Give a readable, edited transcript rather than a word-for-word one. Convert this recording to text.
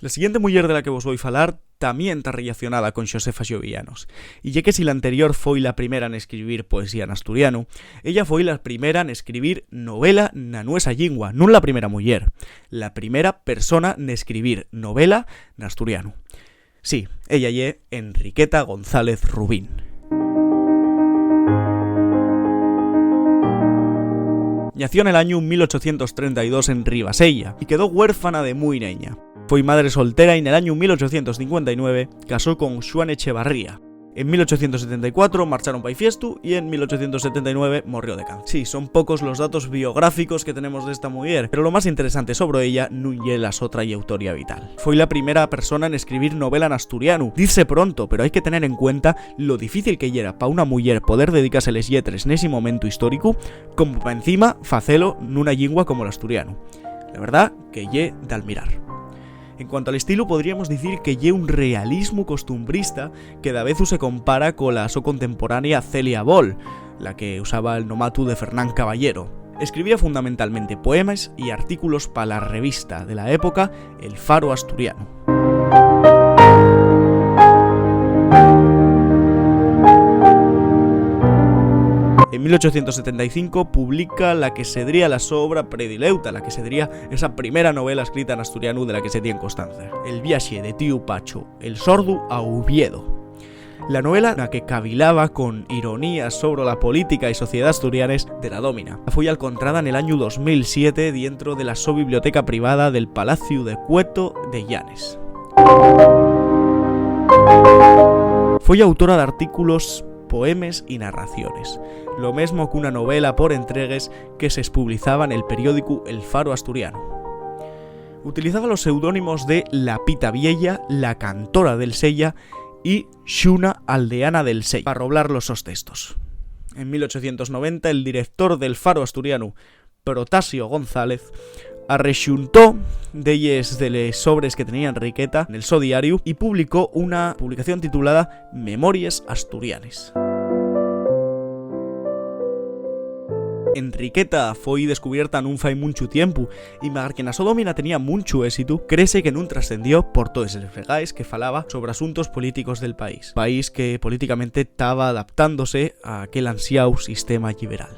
La siguiente muller de la que vos voy falar tamén está relacionada con Xosefa Xovillanos. E ya que si la anterior foi la primera en escribir poesía en asturiano, ella foi la primera en escribir novela na nuesa lingua, non la primera muller, la primera persona en escribir novela en asturiano. Sí, ella lle Enriqueta González Rubín. Nació en el año 1832 en Ribasella y quedó huérfana de muy niña. Fue madre soltera y en el año 1859 casó con Xuan Echevarría. En 1874 marcharon pa Ifiestu y en 1879 morrió de cáncer. Sí, son pocos los datos biográficos que tenemos de esta mujer, pero lo más interesante sobre ella non lle la sotra y autoría vital. Fue la primera persona en escribir novela en asturiano. Dice pronto, pero hay que tener en cuenta lo difícil que era pa una mujer poder dedicarse les lletres nese momento histórico, como pa encima facelo nuna lingua como el asturiano. La verdad que lle de admirar. En cuanto al estilo, podríamos decir que lle un realismo costumbrista que de veces se compara con la so contemporánea Celia Boll, la que usaba el nomatu de Fernán Caballero. Escribía fundamentalmente poemas y artículos para la revista de la época, El Faro Asturiano. En 1875 publica la que sería la su obra predileuta, la que sería esa primera novela escrita en asturiano de la que se tiene constancia, El viaxe de tío Pacho, el sordo a Oviedo. La novela la que cavilaba con ironías sobre la política y sociedad asturianes de la Dómina. Fue encontrada en el año 2007 dentro de la su biblioteca privada del Palacio de Cueto de Llanes. Fue autora de artículos, poemas y narraciones, lo mismo que una novela por entregues que se publicaba en el periódico El Faro Asturiano. Utilizaba los seudónimos de La Pita Viella, La Cantora del Sella y Xuna Aldeana del Sella para roblar los textos. En 1890 el director del Faro Asturiano, Protasio González, arrexuntó d'elles de les sobres que tenía Enriqueta en el so diario y publicó una publicación titulada Memorias Asturianes. Enriqueta foi descubierta nun fai mucho tiempo y magar que na so Dómina tenía mucho éxito, crese que nun trascendió por todos esos fregaes que falaba sobre asuntos políticos del país que políticamente estaba adaptándose a aquel ansiado sistema liberal.